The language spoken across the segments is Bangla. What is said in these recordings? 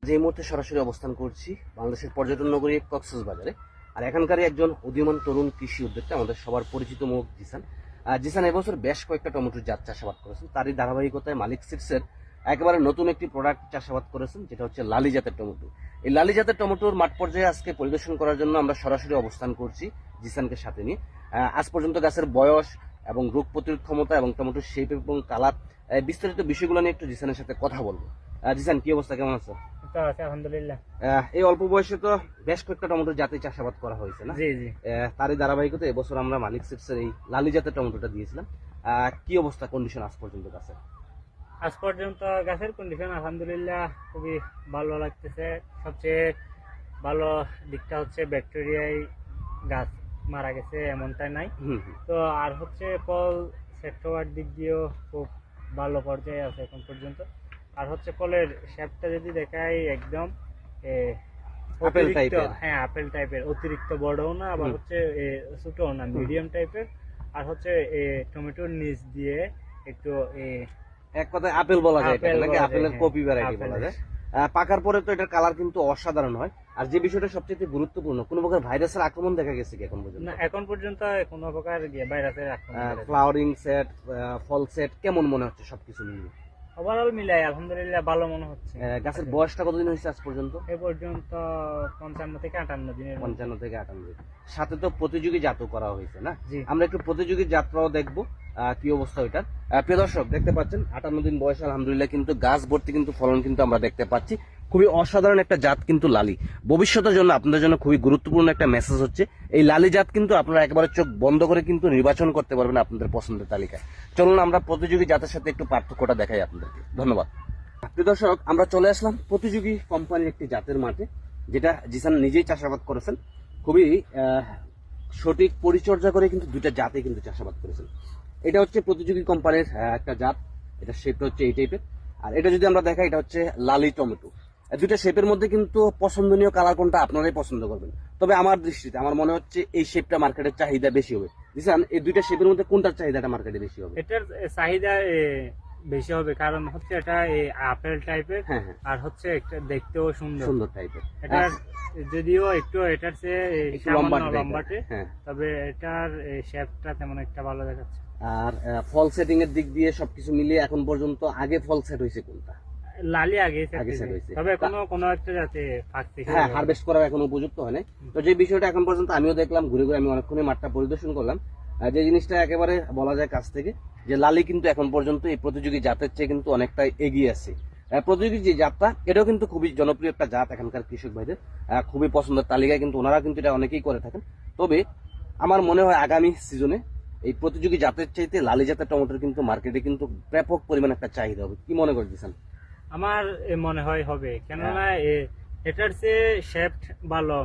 যে মুহূর্তে সরাসরি অবস্থান করছি বাংলাদেশের পর্যটন নগরী কক্সবাজারে। আর এখানকারই একজন উদীয়মান তরুণ কৃষি উদ্যোক্তা, আমাদের সবার পরিচিত মুখ জিসান। জিসান এবছর বেশ কয়েকটা টমেটোর জাত চাষাবাদ করেছেন। তারই ধারাবাহিকতায় মালিক সিডসের একেবারে নতুন একটি প্রোডাক্ট চাষাবাদ করেছেন, যেটা হচ্ছে লালি জাতের টমেটো। এই লালি জাতের টমেটোর মাঠ পর্যায়ে আজকে পরিদর্শন করার জন্য আমরা সরাসরি অবস্থান করছি জিসানকে সাথে নিয়ে। আজ পর্যন্ত গাছের বয়স এবং রোগ প্রতিরোধ ক্ষমতা এবং টমেটোর শেপ এবং কালার বিস্তারিত বিষয়গুলো নিয়ে একটু জিসানের সাথে কথা বলবো। জিসান, কি অবস্থা, কেমন আছো? আলহামদুলিল্লাহ। এই অল্প বয়সে তো বেশ কয়েকটা টমেটোর জাতের চাষাবাদ করা হয়েছে না? জি জি। তারই ধারাবাহিকতা এবছর আমরা মালিক সিডসের এই লালি জাতের টমেটোটা দিয়েছিলাম। কি অবস্থা, কন্ডিশন আজ পর্যন্ত গাছের? আজ পর্যন্ত গাছের কন্ডিশন আলহামদুলিল্লাহ খুবই ভালো লাগতেছে। সবচেয়ে ভালো দিকটা হচ্ছে ব্যাকটেরিয়ায় গাছ মারা গেছে এমনটা নাই। তো আর হচ্ছে ফল সেট হওয়ার দিক দিয়েও খুব ভালো পর্যায়ে আছে এখন পর্যন্ত। আর হচ্ছে ফলের শেপটা যদি দেখাই একদম আপেল টাইপের। হ্যাঁ, আপেল টাইপের, অতিরিক্ত বড়ও না আবার হচ্ছে ছোটও না, মিডিয়াম টাইপের। আর হচ্ছে টমেটোর নিচ দিয়ে একটু এক কথায় আপেল বলা যায়, আপেল নাকি বলা আপেলের যায়, কপি ভ্যারাইটি আপেল। বলা যায়। পাকার পরে তো এটার কালার কিন্তু অসাধারণ হয়। আর যে বিষয়টা সবচেয়ে গুরুত্বপূর্ণ, কোনো প্রকার ভাইরাসের আক্রমণ দেখা গেছে কি এখন পর্যন্ত? না, এখন পর্যন্ত কোনো প্রকার ভাইরাসের আক্রমণ দেখা যায়নি। ফ্লাওয়ারিং সেট, ফল সেট কেমন মনে হচ্ছে সবকিছু মিলিয়ে? ওভারঅল মিলাই আলহামদুলিল্লাহ ভালো মনে হচ্ছে। গাছের বয়সটা কতদিন হয়েছে আজ পর্যন্ত? এ পর্যন্ত 55 থেকে 58 দিনের মধ্যে। 55 থেকে 58 দিন। সাথে তো প্রতিযোগী জাতও করা হয়েছে না? জি। আমরা একটু প্রতিযোগী জাতটাও দেখবো কি অবস্থা ওইটার। প্রিয় দর্শক, দেখতে পাচ্ছেন 58 দিন বয়স আলহামদুলিল্লাহ কিন্তু গাছ ভর্তি কিন্তু ফলন কিন্তু আমরা দেখতে পাচ্ছি। খুবই অসাধারণ একটা জাত কিন্তু লালি। ভবিষ্যতের জন্য আপনাদের জন্য খুবই গুরুত্বপূর্ণ একটা মেসেজ হচ্ছে, এই লালি জাত কিন্তু আপনারা একেবারে চোখ বন্ধ করে কিন্তু নির্বাচন করতে পারবেন আপনাদের পছন্দের তালিকায়। চলুন আমরা প্রতিযোগী জাতের সাথে একটু পার্থক্যটা দেখাই আপনাদেরকে। ধন্যবাদ। প্রিয় দর্শক, আমরা চলে আসলাম প্রতিযোগী কোম্পানির একটি জাতের মাঠে, যেটা জিসান নিজেই চাষাবাদ করেছেন। খুবই সঠিক পরিচর্যা করে কিন্তু দুইটা জাতে কিন্তু চাষাবাদ করেছেন। এটা হচ্ছে প্রতিযোগী কোম্পানির একটা জাত, এটা শেপটা হচ্ছে এই টাইপের। আর এটা যদি আমরা দেখাই, এটা হচ্ছে লালি টমেটো। দুইটা শেপের মধ্যে কিন্তু পছন্দনীয় কালার কোনটা আপনারাই পছন্দ করবেন। তবে আমার দৃষ্টিতে আমার মনে হচ্ছে এই শেপটা মার্কেটের চাহিদা বেশি হবে। জিসান, এই দুইটা শেপের মধ্যে কোনটার চাহিদাটা মার্কেটে বেশি হবে? এটার চাহিদা বেশি হবে, কারণ হচ্ছে এটা আপেল টাইপের। হ্যাঁ। আর হচ্ছে একটা দেখতেও সুন্দর সুন্দর টাইপের। এটার, যদিও একটু এটার চেয়ে লম্বাটে, হ্যাঁ। তবে এটার শেপটা তেমন একটা ভালো দেখাচ্ছে। আর ফল সেটিং এর দিক দিয়ে সবকিছু মিলিয়ে এখন পর্যন্ত আগে ফল সেট হয়েছে কোনটা? লালি আগে আগে set হয়েছে। তবে কোনো একটা যাতে হ্যাঁ, হারভেস্ট করার এখনো উপযুক্ত হয় নাই। তো যে বিষয়টা এখন পর্যন্ত আমিও দেখলাম, ঘুরে ঘুরে আমি অনেকক্ষণই মাঠটা পরিদর্শন করলাম, যে জিনিসটা একেবারে বলা যায় কাছ থেকে, যে লালি কিন্তু এখন পর্যন্ত এই প্রতিযোগী জাতের চেয়ে কিন্তু অনেকটা এগিয়ে আছে। প্রতিযোগী যে জাতটা, এটাও কিন্তু খুবই জনপ্রিয় একটা জাত এখানকার কৃষক ভাইদের, খুবই পছন্দের তালিকায় কিন্তু ওনারা কিন্তু এটা অনেকেই করে থাকেন। তবে আমার মনে হয় আগামী সিজনে এই প্রতিযোগী জাতের চাইতে লালি জাতের টমেটোর কিন্তু মার্কেটে কিন্তু ব্যাপক পরিমাণ একটা চাহিদা হবে। কি মনে করতেছেন? আমার মনে হয় হবে, কেননা এটার চেয়ে শেপ ভালো,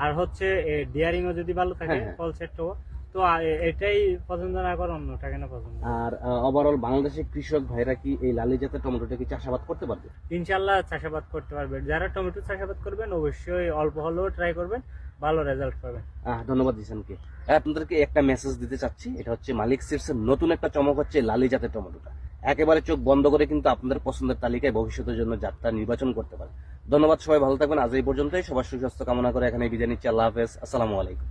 আর হচ্ছে ডিয়ারিংও যদি ভালো থাকে, ফল সেটও তো এটাই পছন্দ না করে অন্যটা কেন পছন্দ। আর ওভারঅল বাংলাদেশের কৃষক ভাইরা কি এই লালি জাতের টমেটোটা কি চাষাবাদ করতে পারবে? ইনশাল্লাহ চাষাবাদ করতে পারবে। যারা টমেটো চাষাবাদ করবেন অবশ্যই অল্প হলেও ট্রাই করবেন, ভালো রেজাল্ট পাবেন। ধন্যবাদ জিসানকে। আপনাদেরকে একটা মেসেজ দিতে চাচ্ছি, এটা হচ্ছে মালিক সিডসের নতুন একটা চমক হচ্ছে লালি জাতের টমেটোটা। একেবারে চোখ বন্ধ করে কিন্তু আপনাদের পছন্দের তালিকায় ভবিষ্যতের জন্য জাতটা নির্বাচন করতে পারেন। ধন্যবাদ, সবাই ভালো থাকবেন। আজ এই পর্যন্তই। সবার সুস্বাস্থ্য কামনা করে এখানে বিদায় নিচ্ছি। আল্লাহ হাফেজ, আসসালামু আলাইকুম।